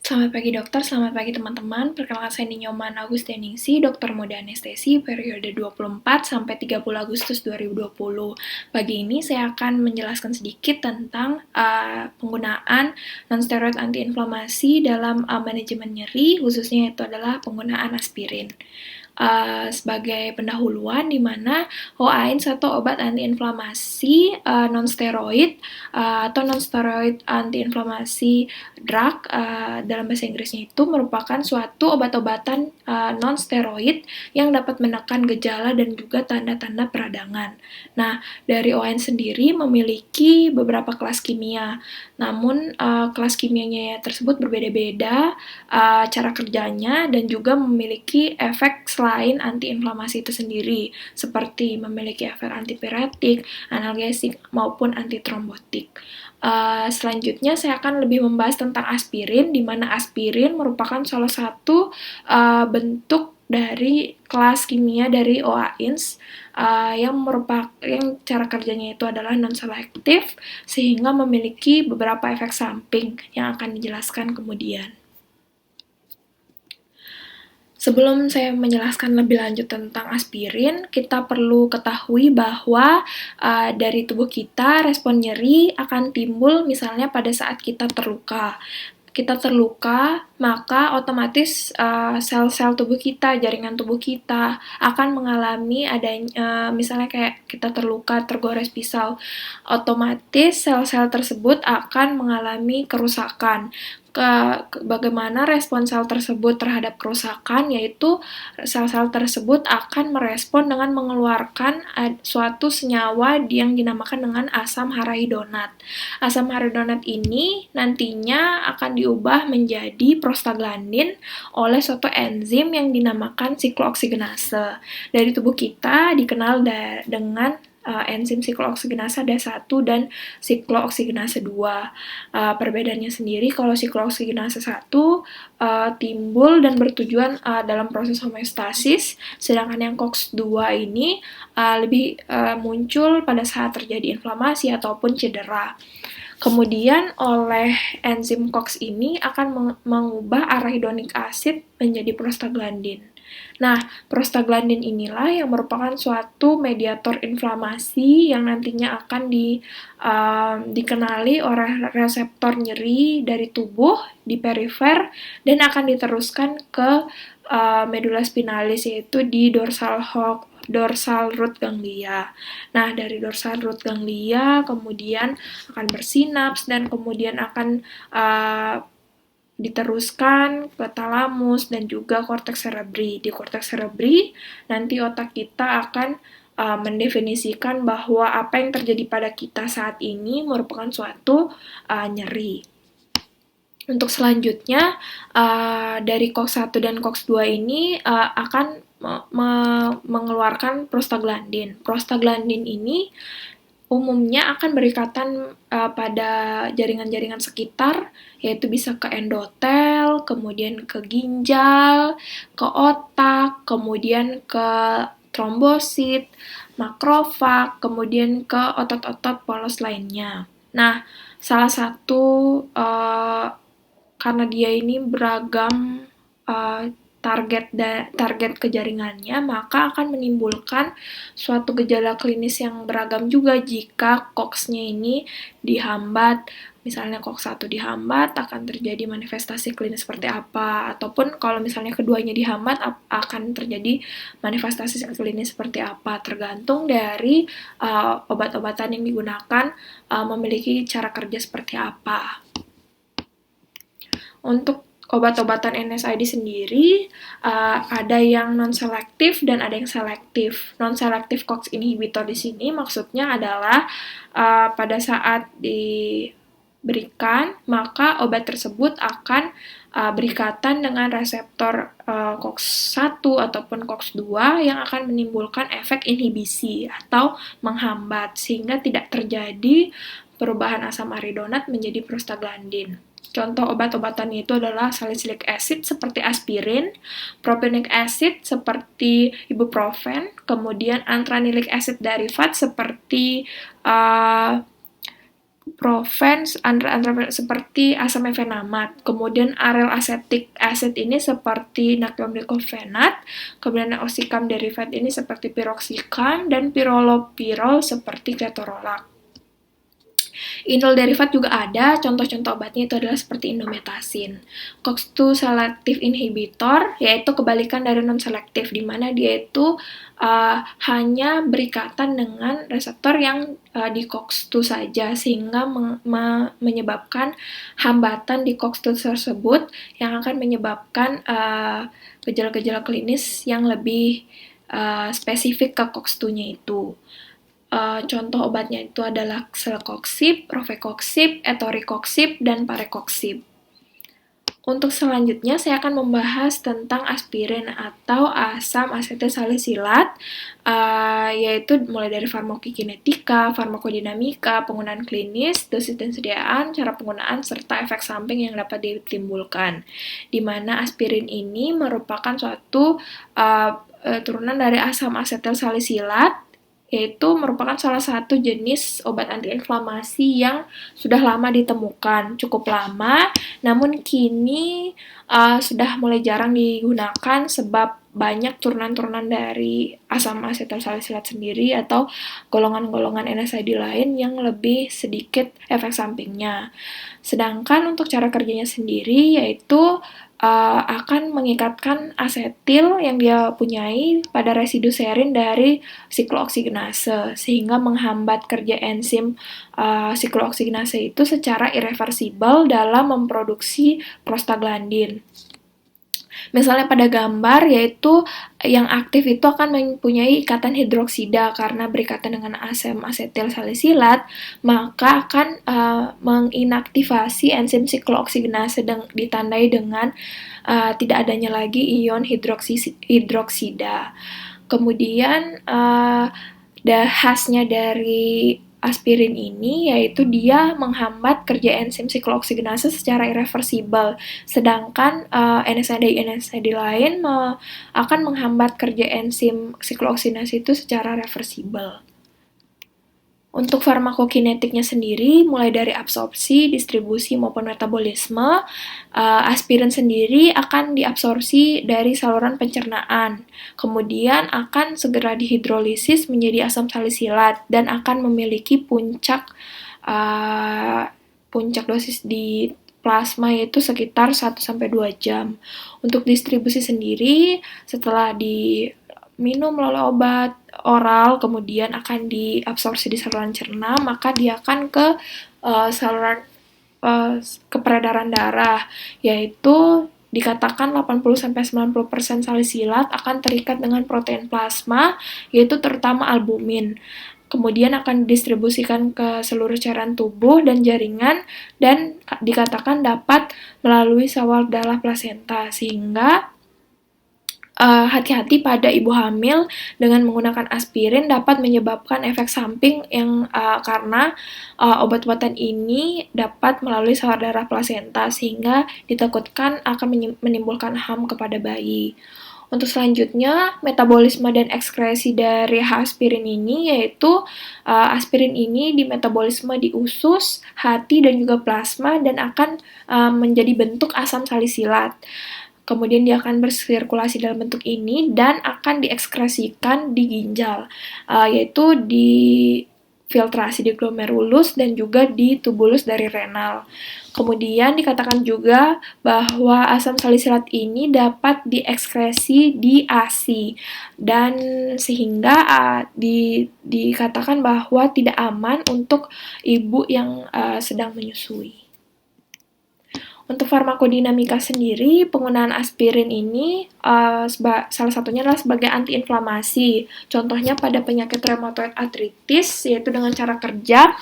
Selamat pagi dokter, selamat pagi teman-teman. Perkenalkan saya Ninyoman Agustianingsi, dokter muda anestesi periode 24 sampai 30 Agustus 2020. Pagi ini saya akan menjelaskan sedikit tentang penggunaan nonsteroid antiinflamasi dalam manajemen nyeri, khususnya itu adalah penggunaan aspirin. Sebagai pendahuluan di mana OAIN satu obat antiinflamasi nonsteroid atau nonsteroid antiinflamasi drug dalam bahasa Inggrisnya itu merupakan suatu obat-obatan non-steroid yang dapat menekan gejala dan juga tanda-tanda peradangan. Nah, dari OAIN sendiri memiliki beberapa kelas kimia, namun kelas kimianya tersebut berbeda-beda cara kerjanya dan juga memiliki efek selain antiinflamasi itu sendiri, seperti memiliki efek antipiretik, analgesik, maupun antitrombotik. Selanjutnya saya akan lebih membahas tentang aspirin, di mana aspirin merupakan salah satu bentuk dari kelas kimia dari OAINS yang cara kerjanya itu adalah non-selektif sehingga memiliki beberapa efek samping yang akan dijelaskan kemudian. Sebelum saya menjelaskan lebih lanjut tentang aspirin, kita perlu ketahui bahwa dari tubuh kita respon nyeri akan timbul misalnya pada saat kita terluka. Kita terluka, maka otomatis sel-sel tubuh kita, jaringan tubuh kita akan mengalami adanya misalnya kayak kita terluka, tergores pisau, otomatis sel-sel tersebut akan mengalami kerusakan. Bagaimana respon sel tersebut terhadap kerusakan, yaitu sel-sel tersebut akan merespon dengan mengeluarkan suatu senyawa yang dinamakan dengan asam halidonat. Asam halidonat ini nantinya akan diubah menjadi prostaglandin oleh suatu enzim yang dinamakan siklooksigenase. Dari tubuh kita dikenal dengan enzim siklooksigenase D1 dan siklooksigenase 2. Perbedaannya sendiri, kalau siklooksigenase 1 timbul dan bertujuan dalam proses homeostasis, sedangkan yang COX-2 ini lebih muncul pada saat terjadi inflamasi ataupun cedera. Kemudian oleh enzim COX ini akan mengubah arachidonic acid menjadi prostaglandin. Nah, prostaglandin inilah yang merupakan suatu mediator inflamasi yang nantinya akan dikenali oleh reseptor nyeri dari tubuh di perifer dan akan diteruskan ke medula spinalis, yaitu di dorsal root ganglia. Nah, dari dorsal root ganglia kemudian akan bersinaps dan kemudian akan diteruskan ke talamus dan juga korteks cerebri. Di korteks cerebri, nanti otak kita akan mendefinisikan bahwa apa yang terjadi pada kita saat ini merupakan suatu nyeri. Untuk selanjutnya, dari COX-1 dan COX-2 ini akan mengeluarkan prostaglandin. Prostaglandin ini umumnya akan berikatan pada jaringan-jaringan sekitar, yaitu bisa ke endotel, kemudian ke ginjal, ke otak, kemudian ke trombosit, makrofag, kemudian ke otot-otot polos lainnya. Nah, salah satu karena dia ini beragam target ke jaringannya, maka akan menimbulkan suatu gejala klinis yang beragam juga jika COX-nya ini dihambat. Misalnya COX-1 dihambat, akan terjadi manifestasi klinis seperti apa, ataupun kalau misalnya keduanya dihambat, akan terjadi manifestasi klinis seperti apa, tergantung dari obat-obatan yang digunakan memiliki cara kerja seperti apa. Untuk obat-obatan NSAID sendiri ada yang non-selektif dan ada yang selektif. Non-selektif COX inhibitor di sini maksudnya adalah pada saat diberikan maka obat tersebut akan berikatan dengan reseptor COX-1 ataupun COX-2 yang akan menimbulkan efek inhibisi atau menghambat sehingga tidak terjadi perubahan asam halidonat menjadi prostaglandin. Contoh obat-obatannya itu adalah salicylic acid seperti aspirin, propionic acid seperti ibuprofen, kemudian antranilic acid derivat seperti Provence seperti asam mefenamat, kemudian aryl acetic acid ini seperti natrium diclofenat, kemudian oxycam derivat ini seperti piroxicam, dan pyrrolopyrrol seperti ketorolac. Indol derivat juga ada, contoh-contoh obatnya itu adalah seperti indomethacin. COX-2 selective inhibitor, yaitu kebalikan dari non-selektif, di mana dia itu hanya berikatan dengan reseptor yang di COX-2 saja, sehingga menyebabkan hambatan di COX-2 tersebut yang akan menyebabkan gejala-gejala klinis yang lebih spesifik ke COX-2-nya itu. Contoh obatnya itu adalah celecoxib, rofecoxib, etoricoxib, dan parecoxib. Untuk selanjutnya, saya akan membahas tentang aspirin atau asam asetilsalisilat, yaitu mulai dari farmakokinetika, farmakodinamika, penggunaan klinis, dosis dan sediaan, cara penggunaan, serta efek samping yang dapat ditimbulkan. Di mana aspirin ini merupakan suatu turunan dari asam asetilsalisilat, yaitu merupakan salah satu jenis obat antiinflamasi yang sudah lama ditemukan, cukup lama, namun kini sudah mulai jarang digunakan sebab banyak turunan-turunan dari asam asetilsalisilat sendiri atau golongan-golongan NSAID lain yang lebih sedikit efek sampingnya. Sedangkan untuk cara kerjanya sendiri yaitu akan mengikatkan asetil yang dia punyai pada residu serin dari siklooksigenase, sehingga menghambat kerja enzim siklooksigenase itu secara irreversibel dalam memproduksi prostaglandin. Misalnya pada gambar, yaitu yang aktif itu akan mempunyai ikatan hidroksida karena berikatan dengan asam asetil salisilat, maka akan menginaktivasi enzim siklooksigenase ditandai dengan tidak adanya lagi ion hidroksida. Kemudian khasnya dari aspirin ini yaitu dia menghambat kerja enzim siklooksigenase secara irreversibel, sedangkan NSAID lain akan menghambat kerja enzim siklooksigenase itu secara reversibel. Untuk farmakokinetiknya sendiri, mulai dari absorpsi, distribusi, maupun metabolisme, aspirin sendiri akan diabsorpsi dari saluran pencernaan, kemudian akan segera dihidrolisis menjadi asam salisilat, dan akan memiliki puncak dosis di plasma yaitu sekitar 1-2 jam. Untuk distribusi sendiri, setelah diminum melalui obat oral, kemudian akan diabsorpsi di saluran cerna, maka dia akan ke saluran ke peredaran darah, yaitu dikatakan 80-90% salisilat akan terikat dengan protein plasma, yaitu terutama albumin. Kemudian akan didistribusikan ke seluruh cairan tubuh dan jaringan, dan dikatakan dapat melalui sawal darah plasenta, sehingga hati-hati pada ibu hamil dengan menggunakan aspirin dapat menyebabkan efek samping yang karena obat-obatan ini dapat melalui sawar darah plasenta, sehingga ditakutkan akan menimbulkan HAM kepada bayi. Untuk selanjutnya, metabolisme dan ekskresi dari aspirin ini yaitu aspirin ini dimetabolisme di usus, hati, dan juga plasma, dan akan menjadi bentuk asam salisilat. Kemudian dia akan bersirkulasi dalam bentuk ini dan akan diekskresikan di ginjal, yaitu di filtrasi di glomerulus dan juga di tubulus dari renal. Kemudian dikatakan juga bahwa asam salisilat ini dapat diekskresi di ASI, dan sehingga dikatakan bahwa tidak aman untuk ibu yang sedang menyusui. Untuk farmakodinamika sendiri, penggunaan aspirin ini salah satunya adalah sebagai antiinflamasi. Contohnya pada penyakit rheumatoid arthritis, yaitu dengan cara kerja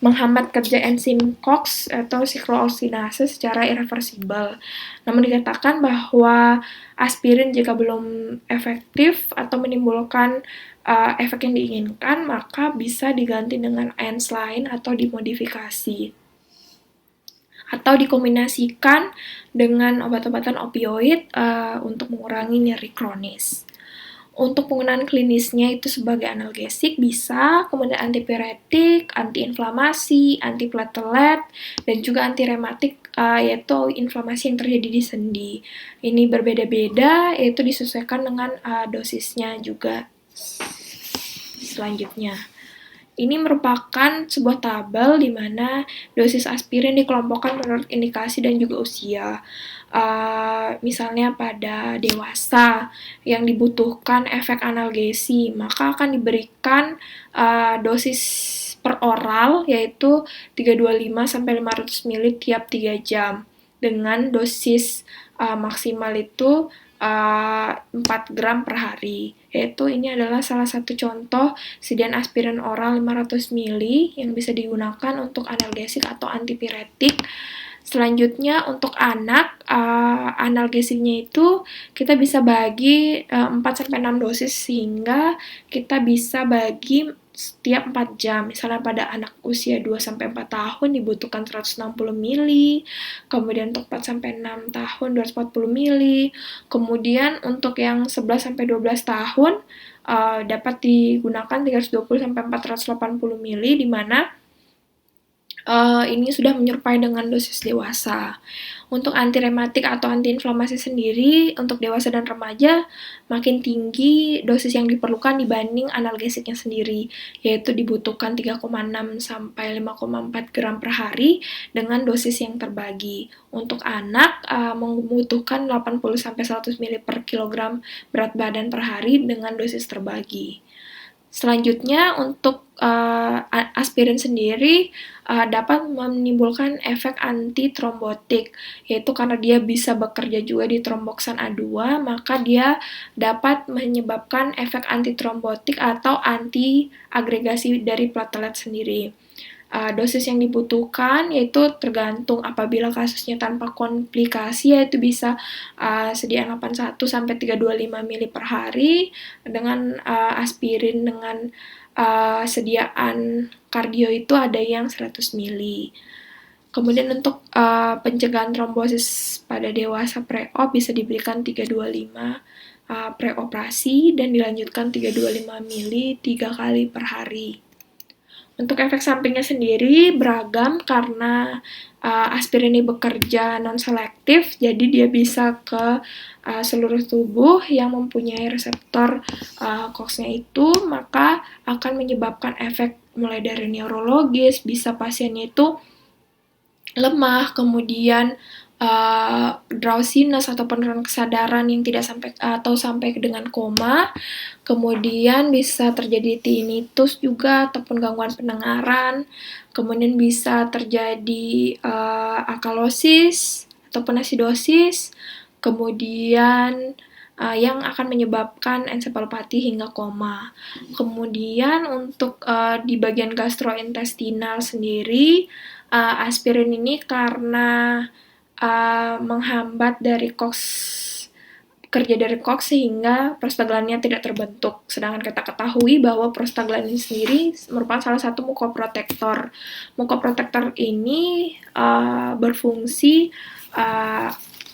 menghambat kerja enzim COX atau siklooksigenase secara irreversibel. Namun dikatakan bahwa aspirin jika belum efektif atau menimbulkan efek yang diinginkan, maka bisa diganti dengan ANS lain atau dimodifikasi, atau dikombinasikan dengan obat-obatan opioid untuk mengurangi nyeri kronis. Untuk penggunaan klinisnya itu sebagai analgesik bisa, kemudian antipiretik, antiinflamasi, antiplatelet, dan juga antirematik, yaitu inflamasi yang terjadi di sendi. Ini berbeda-beda, yaitu disesuaikan dengan dosisnya juga. Selanjutnya, ini merupakan sebuah tabel di mana dosis aspirin dikelompokkan menurut indikasi dan juga usia. Misalnya pada dewasa yang dibutuhkan efek analgesi, maka akan diberikan dosis per oral yaitu 325 sampai 500 ml tiap 3 jam dengan dosis maksimal itu 4 gram per hari. Yaitu ini adalah salah satu contoh sediaan aspirin oral 500 ml yang bisa digunakan untuk analgesik atau antipiretik. Selanjutnya untuk anak, analgesiknya itu kita bisa bagi 4-6 dosis sehingga kita bisa bagi setiap 4 jam. Misalnya pada anak usia 2-4 tahun dibutuhkan 160 ml, kemudian untuk 4-6 tahun 240 ml, kemudian untuk yang 11-12 tahun dapat digunakan 320-480 ml, di mana ini sudah menyerupai dengan dosis dewasa. Untuk antirematik atau antiinflamasi sendiri, untuk dewasa dan remaja, makin tinggi dosis yang diperlukan dibanding analgesiknya sendiri, yaitu dibutuhkan 3,6 sampai 5,4 gram per hari dengan dosis yang terbagi. Untuk anak, membutuhkan 80 sampai 100 ml per kilogram berat badan per hari dengan dosis terbagi. Selanjutnya, untuk aspirin sendiri dapat menimbulkan efek antitrombotik, yaitu karena dia bisa bekerja juga di tromboksan A2, maka dia dapat menyebabkan efek antitrombotik atau anti-agregasi dari platelet sendiri. Dosis yang dibutuhkan yaitu tergantung, apabila kasusnya tanpa komplikasi yaitu bisa sediaan 81-325 ml per hari, dengan aspirin dengan sediaan kardio itu ada yang 100 ml. Kemudian untuk pencegahan trombosis pada dewasa pre-op bisa diberikan 325 pre-operasi dan dilanjutkan 325 ml 3 kali per hari. Untuk efek sampingnya sendiri beragam karena aspirin ini bekerja non-selektif, jadi dia bisa ke seluruh tubuh yang mempunyai reseptor COX-nya itu, maka akan menyebabkan efek mulai dari neurologis, bisa pasiennya itu lemah, kemudian drowsiness atau penurunan kesadaran yang tidak sampai dengan koma, kemudian bisa terjadi tinnitus juga ataupun gangguan pendengaran, kemudian bisa terjadi akalosis ataupun asidosis, kemudian yang akan menyebabkan ensefalopati hingga koma. Kemudian untuk di bagian gastrointestinal sendiri, aspirin ini karena menghambat dari kerja dari COX sehingga prostaglandinnya tidak terbentuk. Sedangkan kita ketahui bahwa prostaglandin sendiri merupakan salah satu mukoprotektor. Mukoprotektor ini berfungsi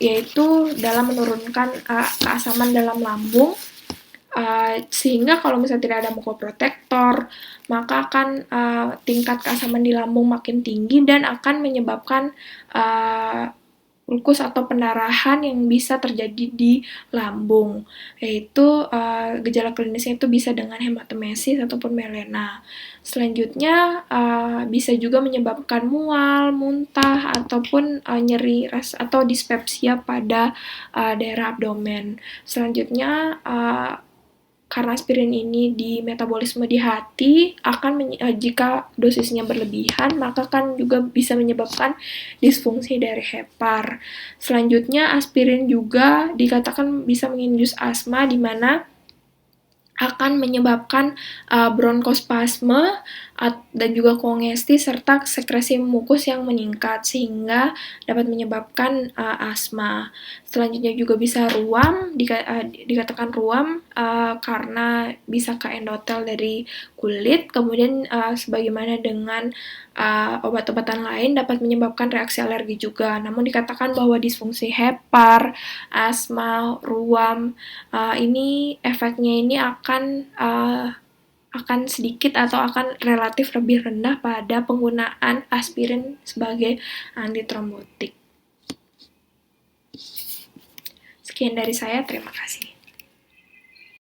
yaitu dalam menurunkan keasaman dalam lambung, sehingga kalau misalnya tidak ada mukoprotektor, maka akan tingkat keasaman di lambung makin tinggi dan akan menyebabkan ulkus atau pendarahan yang bisa terjadi di lambung, yaitu gejala klinisnya itu bisa dengan hematomesis ataupun melena. Selanjutnya bisa juga menyebabkan mual, muntah, ataupun nyeri atau dispepsia pada daerah abdomen. Selanjutnya karena aspirin ini di metabolisme di hati, jika dosisnya berlebihan, maka kan juga bisa menyebabkan disfungsi dari hepar. Selanjutnya, aspirin juga dikatakan bisa menginduce asma, di mana akan menyebabkan bronkospasme dan juga kongesti serta sekresi mukus yang meningkat sehingga dapat menyebabkan asma. Selanjutnya juga bisa ruam, dikatakan ruam karena bisa ke endotel dari kulit. Kemudian sebagaimana dengan obat-obatan lain dapat menyebabkan reaksi alergi juga. Namun dikatakan bahwa disfungsi hepar, asma, ruam ini efeknya ini akan sedikit atau akan relatif lebih rendah pada penggunaan aspirin sebagai antitrombotik. Sekian dari saya, terima kasih.